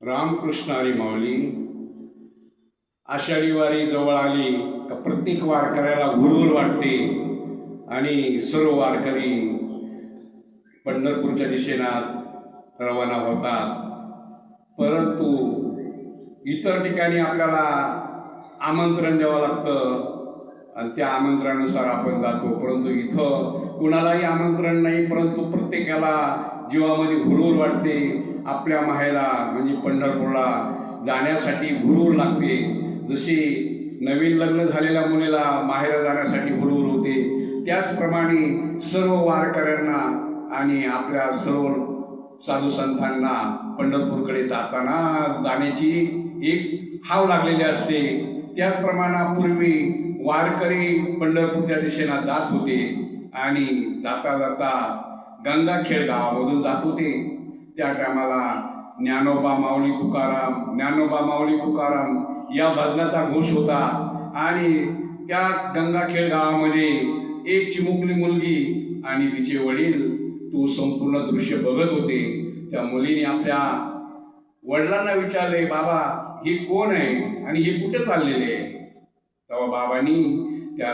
रामकृष्ण हरी माऊली. आषाढी वारी जवळ आली का प्रत्येक वारकऱ्याला हुरहुर वाटते आणि सर्व वारकरी पंढरपूरच्या दिशेला रवाना होतात. परंतु इतर ठिकाणी आपल्याला आमंत्रण द्यावं लागतं आणि त्या आमंत्रणानुसार आपण जातो. परंतु इथं कुणालाही आमंत्रण नाही, परंतु प्रत्येकाला जीवामध्ये हुरहुर वाटते. आपल्या माहेरा म्हणजे पंढरपूरला जाण्यासाठी हुरहुर लागते. जशी नवीन लग्न झालेल्या मुलीला माहेरा जाण्यासाठी हुरहुर होते, त्याचप्रमाणे सर्व वारकऱ्यांना आणि आपल्या सर्व साधू संतांना पंढरपूरकडे जाण्याची एक हाव लागलेली असते. त्याचप्रमाणे पूर्वी वारकरी पंढरपूरच्या दिशेला जात होते आणि जाता जाता गंगाखेड गावामधून जात होते. त्या टायमाला ज्ञानोबा माऊली तुकाराम या भजनाचा घोष होता आणि त्या गंगाखेड गावामध्ये एक चिमुकली मुलगी आणि तिचे वडील तो संपूर्ण दृश्य बघत होते. त्या मुलीने आपल्या वडिलांना विचारले, बाबा हे कोण आहे आणि हे कुठे चाललेले आहे? तेव्हा बाबांनी त्या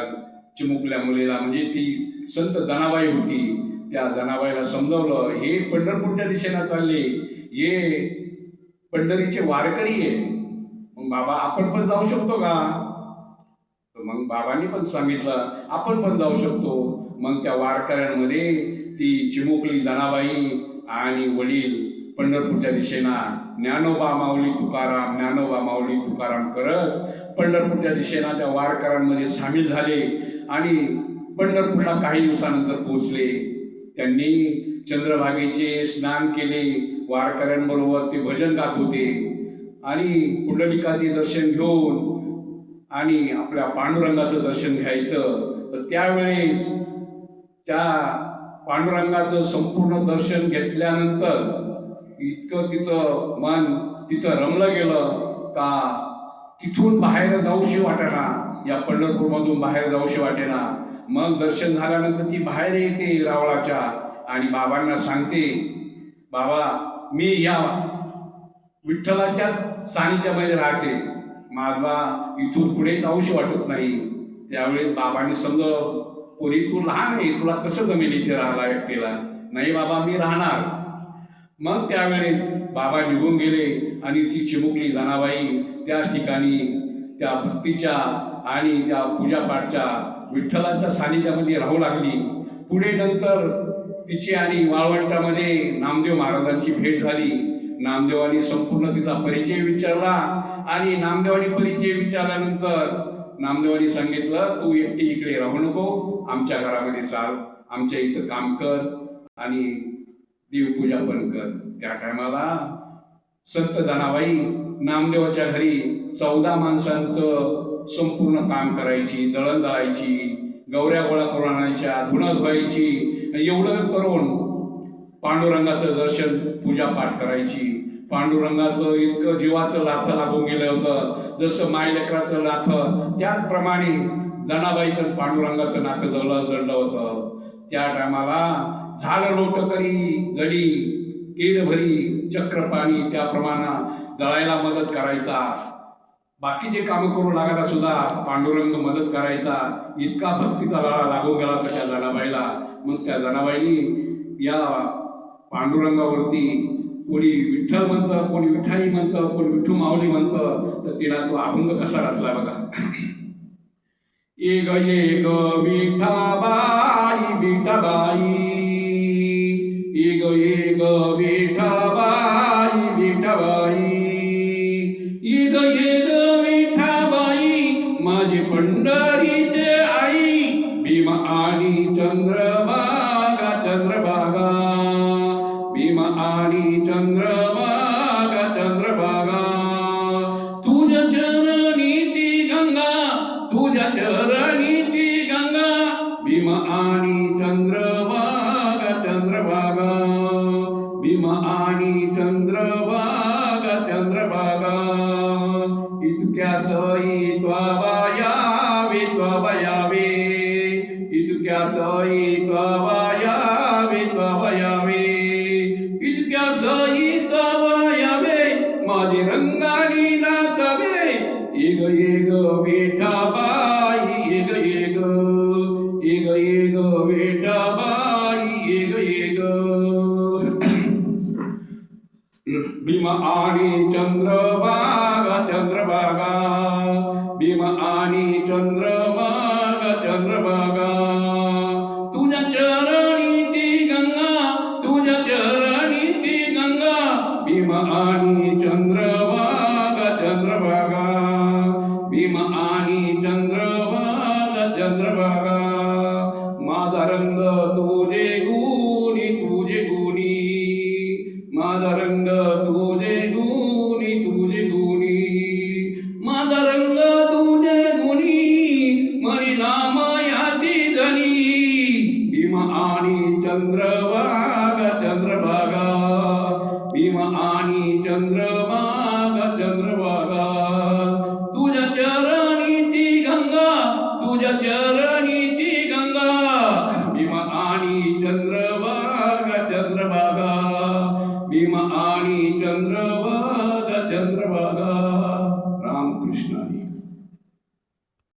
चिमुकल्या मुलीला, म्हणजे ती संत जनाबाई होती, त्या जनाबाईला समजवलं, हे पंढरपूरच्या दिशेला चालले, हे पंढरीचे वारकरी आहे. मग बाबा आपण पण जाऊ शकतो का? तर मग बाबांनी पण सांगितलं आपण पण जाऊ शकतो. मग त्या वारकऱ्यांमध्ये ती चिमुकली जनाबाई आणि वडील पंढरपूरच्या दिशेला ज्ञानोबा माऊली तुकाराम करत पंढरपूरच्या दिशेला त्या वारकऱ्यांमध्ये सामील झाले आणि पंढरपूरला काही दिवसानंतर पोहोचले. त्यांनी चंद्रभागेचे स्नान केले, वारकऱ्यांबरोबर ते भजन गात होते आणि पुंडलिकाचे दर्शन घेऊन आणि आपल्या पांडुरंगाचं दर्शन घ्यायचं. तर त्यावेळेस त्या पांडुरंगाचं संपूर्ण दर्शन घेतल्यानंतर इतकं तिचं मन तिथं रमलं गेलं का तिथून बाहेर जाऊशी वाटेना, या पंढरपूरमधून बाहेर जाऊशी वाटेना. मग दर्शन झाल्यानंतर ती बाहेर येते रावळाच्या आणि बाबांना सांगते, बाबा मी या विठ्ठलाच्या सानिध्यामध्ये राहते, माझा इथून पुढे जाऊशी वाटत नाही. त्यावेळेस बाबांनी समजलं, पोरी तू लहान आहे, तुला कसं जमेल इथे राहायला एकटीला? नाही बाबा मी राहणार. मग त्यावेळेस बाबा निघून गेले आणि ती चिमुकली जनाबाई त्याच ठिकाणी त्या भक्तीच्या आणि त्या पूजापाठच्या विठ्ठलाच्या सानिध्यामध्ये राहू लागली. पुढे नंतर तिची आणि वाळवंटामध्ये नामदेव महाराजांची भेट झाली. नामदेवानी संपूर्ण तिचा परिचय विचारला आणि नामदेवानी परिचय विचारल्यानंतर नामदेवानी सांगितलं, तू एकटी इकडे राहू नको, आमच्या घरामध्ये चाल, आमच्या इथं काम कर आणि देवपूजा पण कर. त्या टायमाला संत जनाबाई नामदेवाच्या घरी 14 माणसांचं संपूर्ण काम करायची, दळण दळायची, गौऱ्या गोळा करून आणायच्या, धुणं धुवायची. एवढं करून पांडुरंगाचं दर्शन पूजापाठ करायची. पांडुरंगाचं इतकं जीवाचं नातं लागून गेलं होतं, जसं मायलेकराचं नातं त्याचप्रमाणे जनाबाईचं पांडुरंगाचं नातं जडलं होतं. त्या टायमाला झाड लोटकरी जडी केर भरी चक्रपाणी त्याप्रमाणे दळायला मदत करायचा. बाकीचे कामं करू लागायला सुद्धा पांडुरंग मदत करायचा. इतका भक्तीचा लळा लागून गेला होता त्या जनाबाईला. मग त्या जनाबाईनी या पांडुरंगावरती कोणी विठ्ठल म्हणतं, कोणी विठाई म्हणतं, कोणी विठू माऊली म्हणतं, तर तिला तो अभंग कसा रचला बघा. ये ग विठाबाई विठाबाई, ये ग विठाबाई विठाबाई, ये ग विठाबाई माझी पंढरीचे आई, भीम आणि चंद्रभागा चंद्रभागा, भीम आणि चंद्रभागा चंद्रभागा, तुझ्या चरणीची गंगा, तुझ्या चरणीची गंगा, भीम आणि चंद्रभागा चंद्रभागा, भीम आणि चंद्रभागा चंद्रभागा, इतक्या सई त्वा यावे, इतक्या सई त्वा यावे, इतक्या सई त्वा यावे, रंगानी नाचवे एग एग विठाबाई एग एग एग एग विठाबाई एग एग भीम आणि चंद्रभागा चंद्रभागा भीम आणि चंद्रभागा चंद्रभागा तुझ्या चरणी ती गंगा तुझ्या चरणी ती गंगा भीम आणि चंद्रभागा चंद्रभागा भीम आणि चंद्रभागा चंद्रभागा माझा रंग तुझे गुणी तुझे गुणी माझा रंग तुझे गुणी तुझे गुणी माझा रंग तुझे गुणी मनी नाम याती जनी भीम आणि चंद्रभागा चंद्रभागा भीम आणि चंद्रभागा चंद्रभागा तुझ्या चरणी ती गंगा तुझ्या चरणी ती गंगा भीम आणि चंद्रभागा चंद्रभागा भीम आणि चंद्रभागा